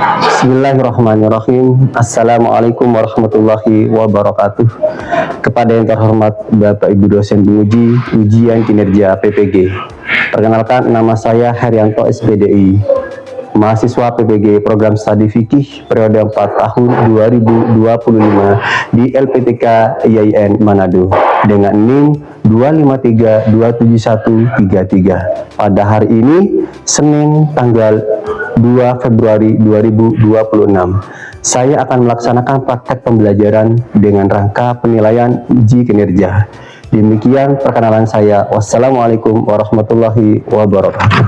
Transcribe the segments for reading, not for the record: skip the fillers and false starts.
Bismillahirrahmanirrahim. Assalamualaikum warahmatullahi wabarakatuh. Kepada yang terhormat Bapak Ibu dosen penguji ujian kinerja PPG. Perkenalkan, nama saya Haryanto SPDI, mahasiswa PPG Program Studi Fikih periode 4 tahun 2025 di LPTK IAIN Manado dengan NIM 253-27133. Pada hari ini, Senin tanggal 2 Februari 2026, saya akan melaksanakan praktek pembelajaran dengan rangka penilaian uji kinerja. Demikian perkenalan saya. Wassalamualaikum warahmatullahi wabarakatuh.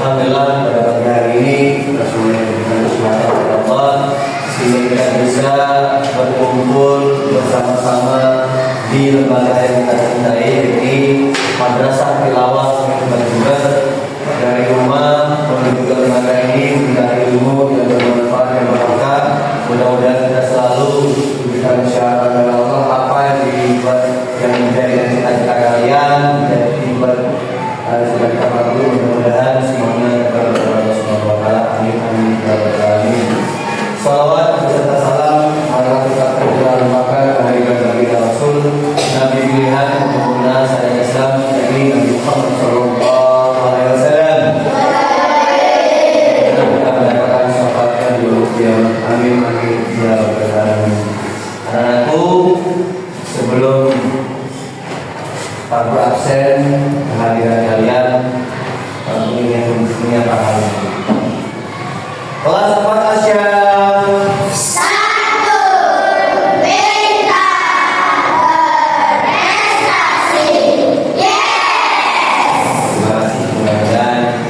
Alhamdulillah pada pagi hari ini kita semuanya diberikan kesempatan oleh Allah sehingga kita bisa berkumpul bersama-sama di lembaga yang kita cintai, yaitu Madrasah Tilawah Jember. Dari rumah menuju ke lembaga ini mencari ilmu yang bermanfaat dan berkah. Mudah-mudahan kita selalu diberikan syarat dari Allah apa yang dibuat yang menjadi cita-cita kalian menjadi dibuat sudah kita perlu. Mudah-mudahan semuanya terkabul oleh Allah Subhanahu wa taala. Amin amin ya rabbal alamin. Salawat beserta salam marilah kita tercurahkan kehadiran Nabi Rasul Nabi pilihan pengguna syariat Islam yakni Nabi Muhammad sallallahu alaihi wasallam. Kita mendapatkan syafaatnya di yaumul qiyamah. Amin amin ya rabbal alamin. Anakku, sebelum Pak absen kehadiran kalian, kami ingin menyatakan kelas 4 Asia satu berita berprestasi. Yes. Terima kasih. Mudah-mudahan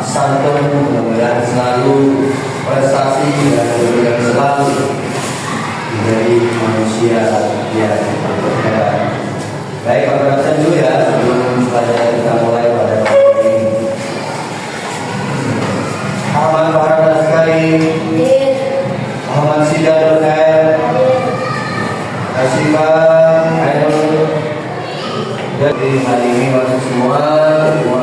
santun, mudah-mudahan selalu prestasi dan mudah-mudahan selalu menjadi manusia yang berbeda. Baik, Pak absen dulu ya sebelum pelajaran kita mulai pada pagi ini. Aman para sekali. Muhammad Sidar Khair. Asifah Ainul. Jadi hari ini masuk semua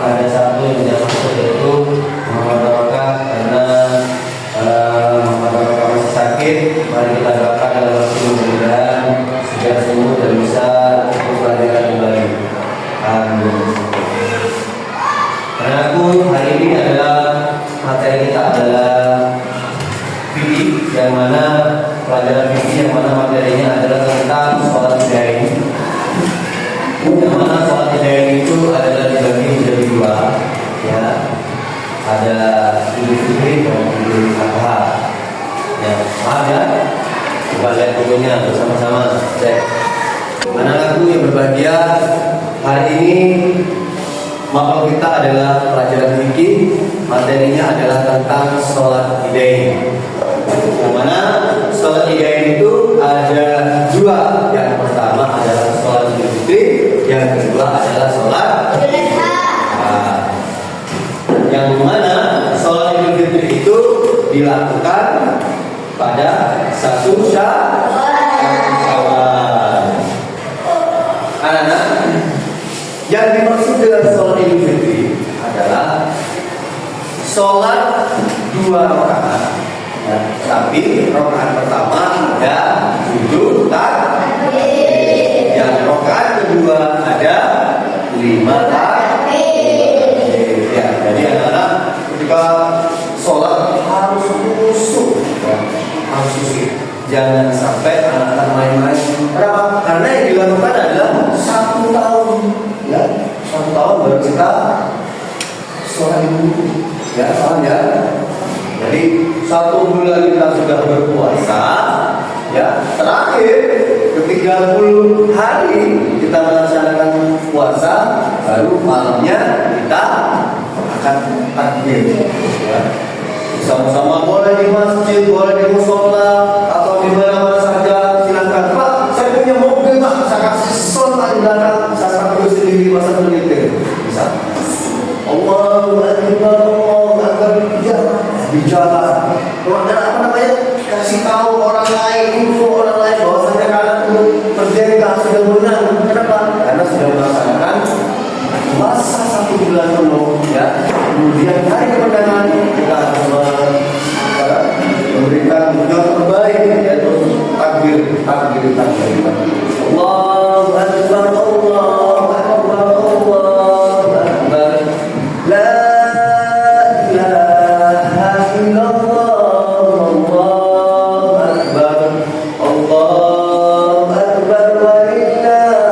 ada satu yang tidak masuk, yaitu Muhammad Barakah, karena Muhammad Barakah masih sakit. Mari kita doakan dalam waktu mudah-mudahan segera sembuh dan bisa ikut pelajaran kembali. Amin. Karena aku hari ini adalah materi kita adalah fikih, yang mana pelajaran fikih yang mana materinya adalah tentang sholat hidain. Yang mana sholat hidain itu adalah dibagi menjadi dua, ya. Ada Idul Fitri dan Idul Adha. Ya, paham ya? Coba lihat bukunya bersama-sama. Cek. Anak-anakku yang berbahagia, hari ini maka kita adalah pelajaran fikih, materinya adalah tentang sholat hidain. mana sholat Idain itu ada dua. Yang pertama adalah sholat Idul Fitri, yang kedua adalah sholat yang mana sholat Idul Fitri itu dilakukan pada 1 Syawal. Anak-anak, yang dimaksud dengan sholat Idul Fitri adalah sholat 2 rakaat, ya, tapi rakaat pertama ada 7 takbir, yang rakaat kedua ada 5 takbir. Ya, jadi anak-anak ketika sholat harus khusyuk, ya, harus khusyuk. Jangan sampai anak-anak main-main. Kenapa? Karena yang dilakukan adalah 1 tahun, ya, 1 tahun baru kita sholat Idul. Ya, paham ya? Jadi 1 bulan kita sudah berpuasa, ya. Terakhir ke 30 hari kita melaksanakan puasa, baru malamnya kita akan takbir. Ya. Sama-sama boleh di masjid, boleh di musola atau di mana-mana saja, silakan. Pak, saya punya mobil, Pak, saya kasih sholat di belakang, saya sambil sendiri masa menyetir. Bisa. Allahu Akbar, Allahu Akbar, di jalan. Dan apa namanya? Kasih tahu orang lain, info orang lain bahwasanya kalian untuk merdeka sudah menang. Kenapa? Karena sudah melaksanakan masa 1 bulan penuh, ya. Kemudian hari kemenangan kita harus memberikan yang terbaik, yaitu takbir. Allahu Akbar, Allahu Akbar, Allahu Akbar. La ilaha illallah, Allahu Akbar, Allahu Akbar, walillahil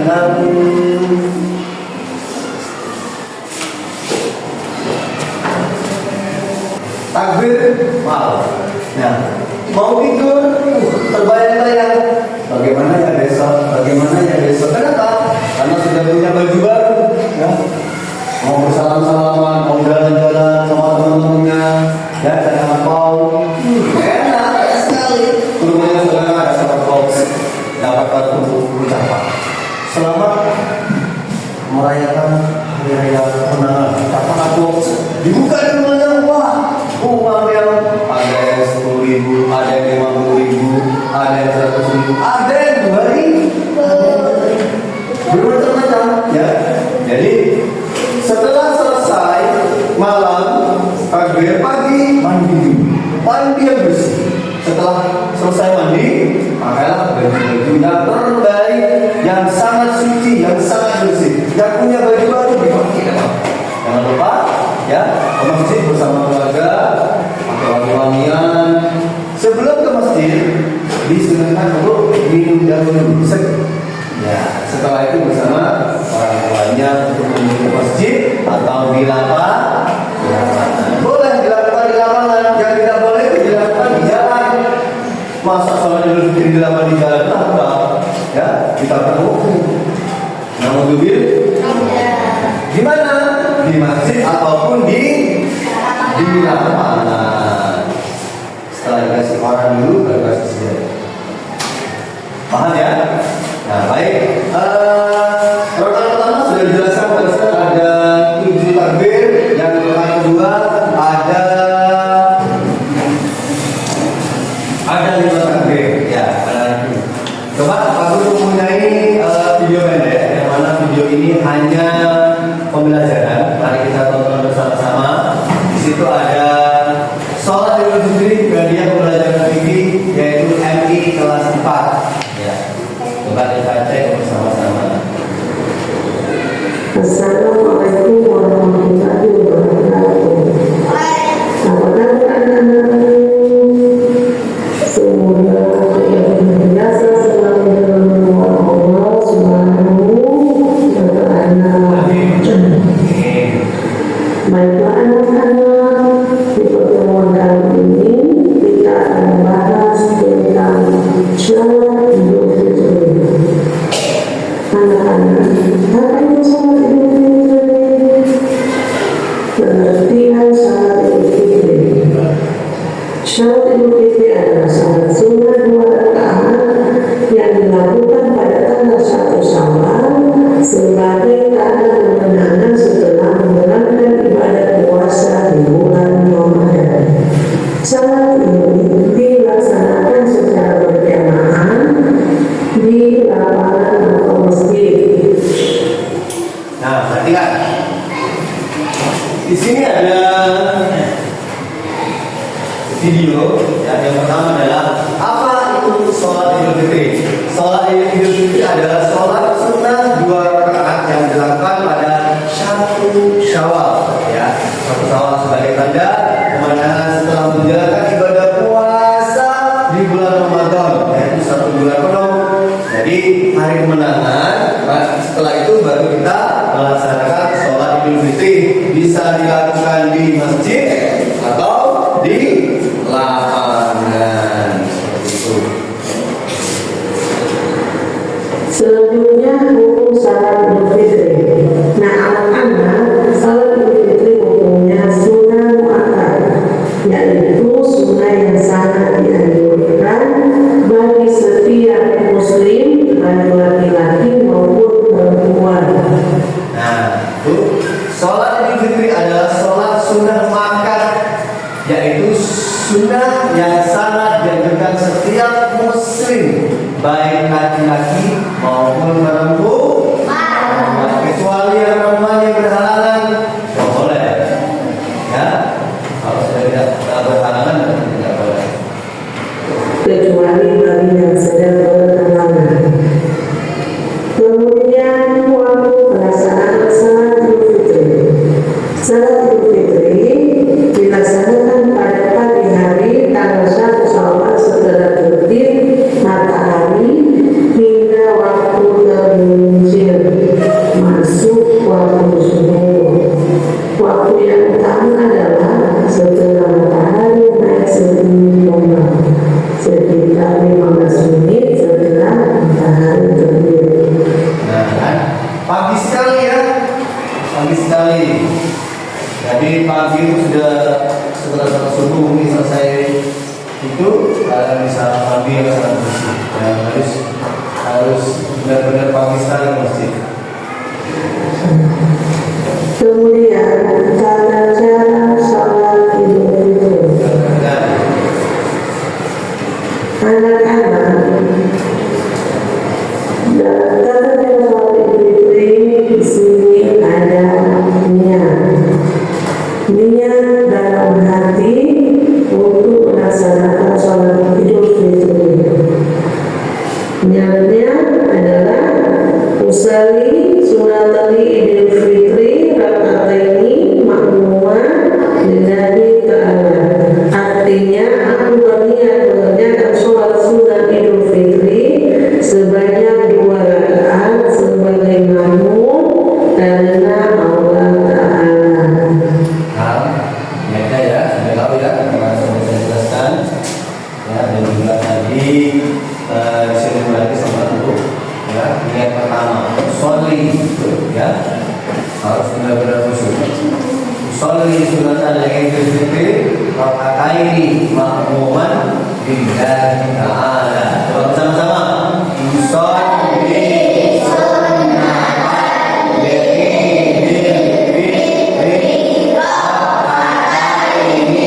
hamd. Takbir malam. Nah, mau tidur terbayang-bayang bagaimana ya besok. Kenapa? Karena sudah punya baju baru, ya. Mau bersalam-salaman, mau jalan-jalan sama teman-temannya, ya, jangan mau. Enak sekali. Rumahnya sudah ada satu box, dapat kartu ucapan. Selamat merayakan hari raya kemenangan. Dapat box, dibuka di rumahnya, wah. Uang yang ada yang 10.000, ada yang 50.000, ada yang 100.000, ada yang 2.000, bermacam-macam, ya. Jadi setelah selesai malam takbir, pagi mandi yang bersih. Setelah selesai mandi, pakailah baju yang terbaik, yang sangat suci, yang sangat bersih. Yang punya baju baru dipakai. Jangan lupa, ya, ke masjid bersama keluarga, pakai wangi-wangian. Sebelum ke masjid, disunahkan untuk minum dahulu. Ya, setelah itu bersama orang tuanya untuk menuju ke masjid atau di lapangan. Boleh dilakukan di lapangan, yang tidak boleh dilakukan di jalan. Masa sholat Idul Fitri dilakukan di jalan, tak? Ya, kita perlu. Namun mobil di mana? Di masjid ataupun di lapangan. Setelah dikasih orang dulu, baru kasih senjata. Paham ya? Nah, baik. Rakaat pertama sudah dijelaskan, ada 7 takbir. Yang rakaat kedua ada 5 takbir. Ya, coba Pak Guru mempunyai video pendek, yang mana video ini hanya pembelajaran. Mari kita tonton bersama-sama. Di situ ada sholat Idul Fitri bagian pembelajaran fikih, yaitu MI kelas 4. Ya, coba kita cek bersama-sama. Assalamualaikum warahmatullahi wabarakatuh. Apakah anak-anak semoga biasa selalu dalam Allah Subhanahu wa Ta'ala. Baiklah anak-anak, di pertemuan kali ini kita akan membahas tentang sholat Idul Fitri. Anak-anak, apa itu sholat Idul Fitri? Pengertian sholat Idul Fitri. Salat Idul Fitri adalah salat sunnah 2 rakaat yang dilakukan pada tanggal 1 Syawal sebagai tanda kemenangan setelah menjalankan ibadah puasa di bulan Ramadan. Salat ini dilaksanakan secara berjamaah di lapangan atau masjid. Nah, perhatikan. Di sini ada video. Yang pertama adalah apa itu sholat Idul Fitri? Sholat Idul Fitri adalah sholat sunnah 2 rakaat yang dilakukan pada 1 Syawal. Ya, 1 Syawal sebagai tanda kemenangan setelah menjalankan ibadah puasa di bulan Ramadan, yaitu 1 bulan penuh. Jadi hari kemenangan. Setelah itu baru kita melaksanakan sholat Idul Fitri. Bisa dilakukan di masjid atau di lapangan, seperti itu. Selanjutnya hukum salat Idul Fitri. Nah, anak-anak, salat Idul Fitri hukumnya sunnah muakkad, yaitu sunnah yang sangat dianjurkan bagi setiap muslim, baik laki-laki maupun perempuan. Nah, itu sholat Idul Fitri adalah sholat sunnah muakkad, yaitu sunnah yang sangat dianjurkan setiap muslim, baik laki-laki maupun perempuan, kecuali yang perempuan yang berhalangan, tidak boleh. Ya, kalau sudah tidak berhalangan tidak boleh. Kecuali bagi yang sedang berhalangan. Kemudian waktu pelaksanaan salat Idul Fitri. Salat Idul Fitri dilaksanakan pada pagi hari tanggal 1 Syawal setelah terbit matahari hingga waktu tergelincir masuk waktu subuh. Waktu yang utama adalah setelah matahari naik setinggi tombak, sekitar 15 menit setelah matahari terbit. Nah, kan? Pagi sekali ya, pagi sekali. Jadi pagi itu sudah setelah sholat subuh mungkin selesai itu kalian bisa mandi yang sangat bersih. Dan harus benar-benar pagi sekali ke masjid. Kemudian tata cara salat Idul Fitri. Anak-anak, dalam tata cara salat Idul Fitri di sini ada niat dalam hati untuk melaksanakan salat Idul Fitri. Niatnya adalah usalli sunatali Idul Fitri rakataini makmuman lillahi ta'ala. Artinya aku berniat mengerjakan sholat sunat Idul Fitri sebanyak 2 rakaat sebagai makmum karena Allah Ta'ala. Niatnya ya, sudah tahu ya, karena sudah saya jelaskan. Ya, dan juga tadi disuruh lagi sama itu. Ya, niat pertama, sholli, ya, harus benar-benar khusyuk. Sholli sunatan Idul Fitri rakataini makmuman lillahi ta'ala. Coba bersama-sama. Sholli sunatan Idul Fitri rakataini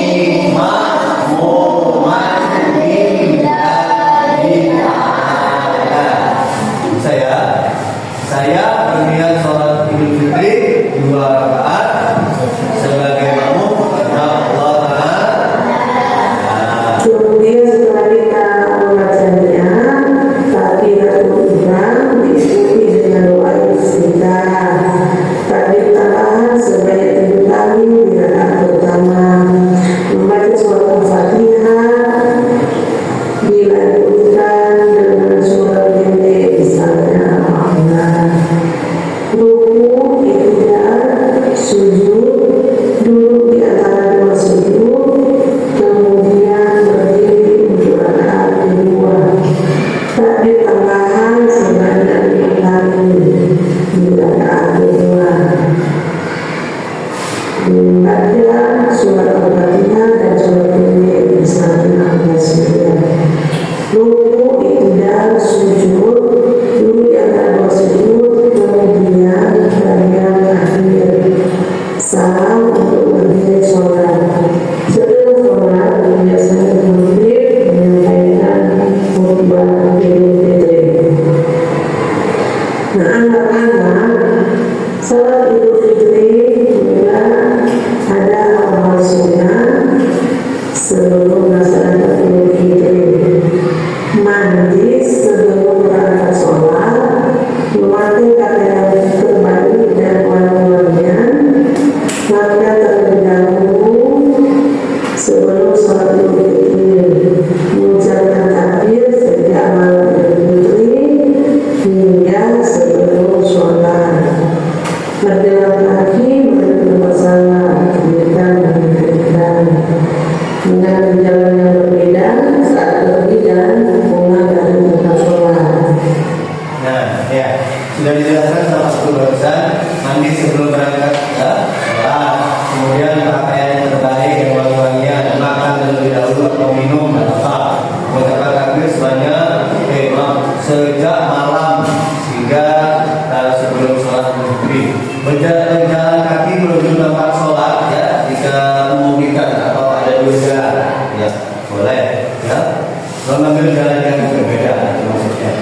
makmuman lillahi ta'ala. Saya berniat sholat Idul Fitri 2 rakaat sebagai makmum karena Allah Ta'ala. Kemudian setelah kita membacanya, takbiratul ihram diikuti dengan doa istiftah. Takbir tambahan sebanyak 7 kali di rakaat pertama. Membaca surat Al-Fatihah dilanjutkan dengan surah pendek misalnya Al-Baqarah. Nah, anak-anak, salat Idul Fitri juga ada amal sunnah sebelum melaksanakan Idul Fitri. Mandi sebelum berangkat sholat, memakai pakaian terbaik dan wangi-wangian, maka terlebih dahulu sebelum sholat Idul Fitri, mengucapkan takbir sejak malam Idul Fitri hingga sebelum sholat. Berjalan kaki menuju masalah kebaikan dan kebaikan dengan jalan yang berbeda saat pergi dan pulang dari tempat sholat. Nah, ya sudah dijelaskan sama Guru barusan. Mandi sebelum berangkat ya, sholat. Kemudian pakaian yang terbaik yang wangi-wangian, makan terlebih dahulu atau minum dan apa. Mengucapkan takbir sebanyak sejak malam hingga sebelum sholat Idul. Berjalan kaki menuju tempat sholat ya, jika memungkinkan atau ada dosa ya boleh ya. Mengambil jalan yang berbeda itu maksudnya.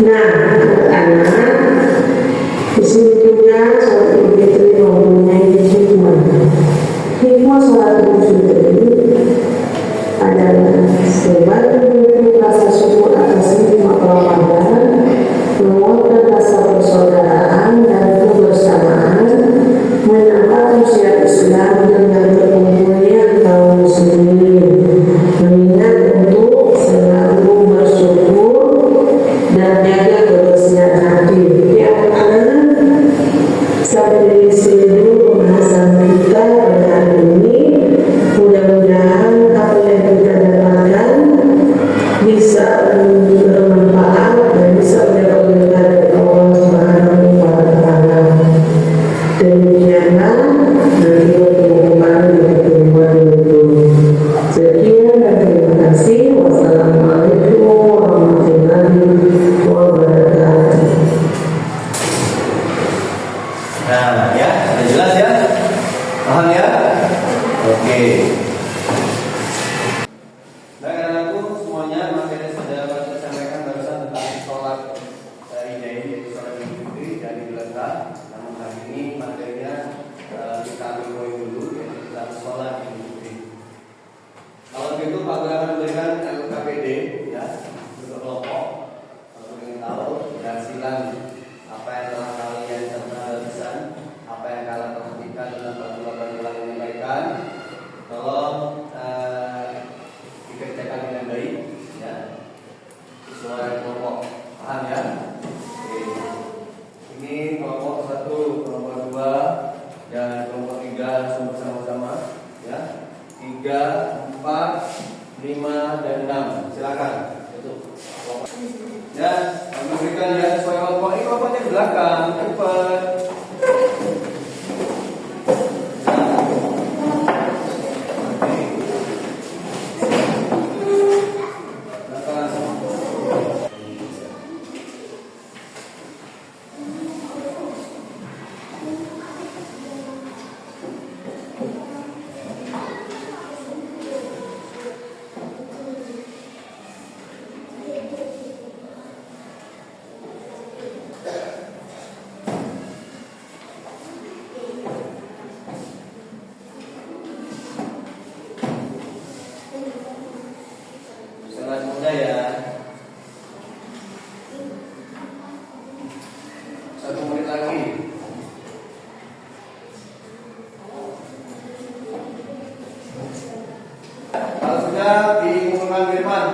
Nah, anak-anak, di sini juga sholat Idul Fitri mempunyai hikmah. Hikmah sholat Idul Fitri adalah sebagai bentuk rasa syukur atas nikmat Ramadan, menguatkan rasa persaudaraan dan kebersamaan, menampakkan syiar Islam dengan berkumpulnya kaum muslimin, mengingat untuk selalu bersyukur dan jaga kebersihan hati. Ya, anak-anak, sampai di sini dulu pembahasan kita pada hari ini. Mudah-mudahan apa yang kita dapatkan bisa bermanfaat dan bisa menyebabkan dari Allah Subhanahu wa Ta'ala. Demikianlah nanti bertemu kembali di pertemuan itu. Sekian dan terima kasih. Wassalamualaikum warahmatullahi wabarakatuh. Nah, ya, sudah jelas ya? Paham ya? Oke. Baik anak-anakku semuanya, materi sudah saya sampaikan barusan tentang sholat Idain, yaitu sholat Idul Fitri dan Idul Adha. Namun hari ini materinya kita ambil poin dulu, yaitu tentang sholat Idul Fitri. Kalau begitu Pak Guru akan memberikan LKPD ya untuk kelompok. Kalau ingin tahu keberhasilan apa yang telah kalian lakukan, apa yang kalian perhatikan dalam pelajaran yang menyampaikan, tolong dikerjakan dengan baik ya, sesuai kelompok. Paham ya? Oke. Ini kelompok 1, kelompok 2 dan kelompok 3 langsung bersama-sama ya. 3, 4, 5 dan 6. Silakan. Itu. Ya, kami berikan ya sesuai kelompok. Ini kelompoknya di belakang. Cepat. Diumumkan di depan.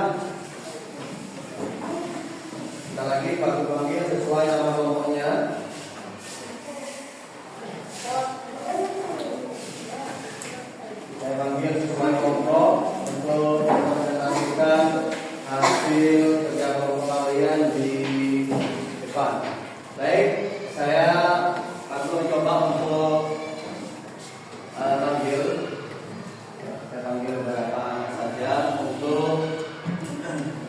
Kita lagi Pak Guru panggil sesuai nama kelompoknya. Saya panggil sesuai kelompok untuk mempresentasikan hasil kerja kelompok kalian di depan. Baik, saya akan coba untuk panggil. Saya panggil beberapa anak saja untuk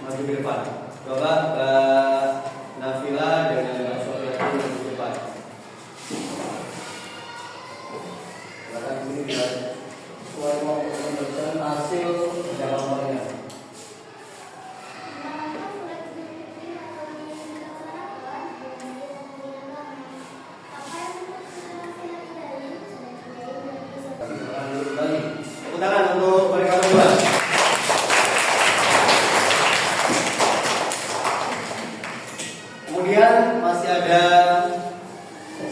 maju ke depan. Coba Nafila dengan Mbak Sofia maju ke depan. Silakan sini biar sesuai mau memberikan hasil kelompoknya. Kemudian masih ada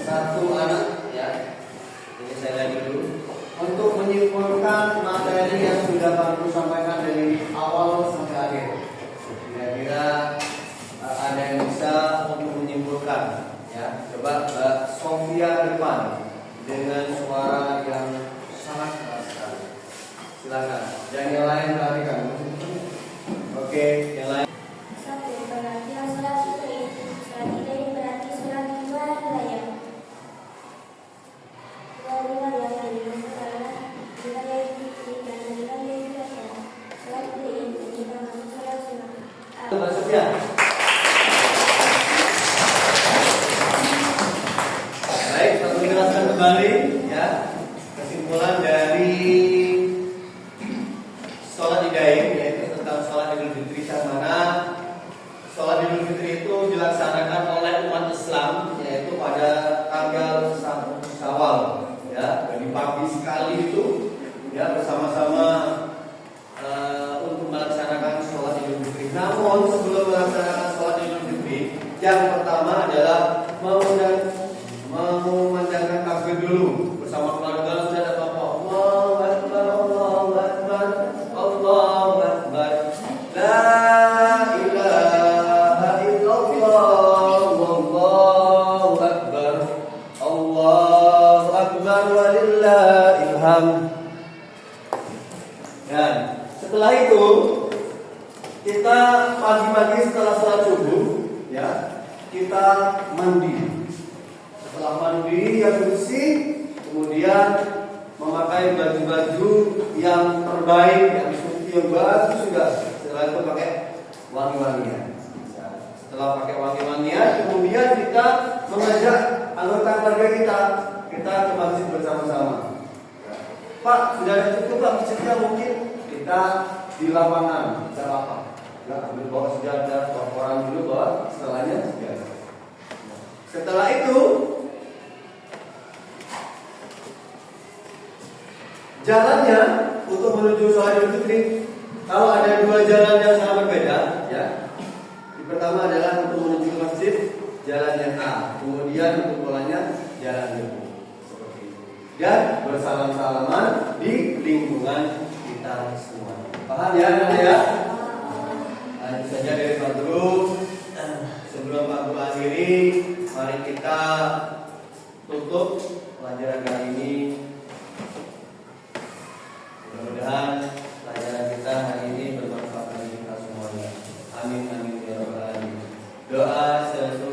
satu anak ya. Ini saya lihat dulu untuk menyimpulkan materi yang sudah Pak Guru sampaikan dari awal sampai akhir. Kira-kira ada yang bisa untuk menyimpulkan ya. Coba Mbak Sofia depan dengan suara yang sangat keras sekali. Silakan. Dan yang lain perhatikan. Oke, yang lain. Satu, pengertian sholat fitri. Sholat fitri berarti sholat di luar wilayah. Luar wilayah yang dimaksud adalah wilayah fitri dan wilayah biasa. Sholat fitri itu juga masuk sholat sunat. Mbak Sofia. Baik, saya menjelaskan kembali ya kesimpulan dari sholat idain, yaitu tentang sholat Idul Fitri, yang mana sholat Idul Fitri itu dilaksanakan oleh umat Islam yaitu pada tanggal 1 Syawal ya, dari pagi sekali itu ya bersama-sama untuk melaksanakan sholat Idul Fitri. Namun sebelum melaksanakan sholat Idul Fitri, yang pertama adalah mengumandangkan takbir dulu bersama keluarga. Sudah ada apa? Allahu Akbar, Allahu Akbar, Allahu Akbar, la ilaha illallah, wallahu akbar, Allahu Akbar, walillahil hamd. Dan setelah itu kita pagi-pagi setelah sholat subuh ya, kita mandi. Setelah mandi yang bersih, kemudian memakai baju-baju yang terbaik, yang suci, yang bagus juga. Setelah itu pakai wangi-wangian. Setelah pakai wangi-wangian, kemudian kita mengajak anggota keluarga kita ke masjid bersama-sama. Pak, sudah cukup Pak masjidnya, mungkin kita di lapangan, tidak apa-apa. Ya, ambil bawa sejadah, bawa koran dulu, bawa setelahnya sejadah. Setelah itu jalannya untuk menuju sholat Idul Fitri, kalau ada dua jalan yang sangat berbeda, ya. Yang pertama adalah untuk menuju ke masjid, jalannya A. Kemudian untuk pulangnya jalannya B. Seperti itu. Dan bersalam-salaman di lingkungan kita semua. Paham ya, ya? Nah, itu saja dari Pak Guru. Sebelum Pak Guru akhiri, mari kita tutup pelajaran kali ini. Mudah-mudahan pelajaran kita hari ini bermanfaat bagi kita semuanya. Amin amin ya rabbal alamin. Doa sesuai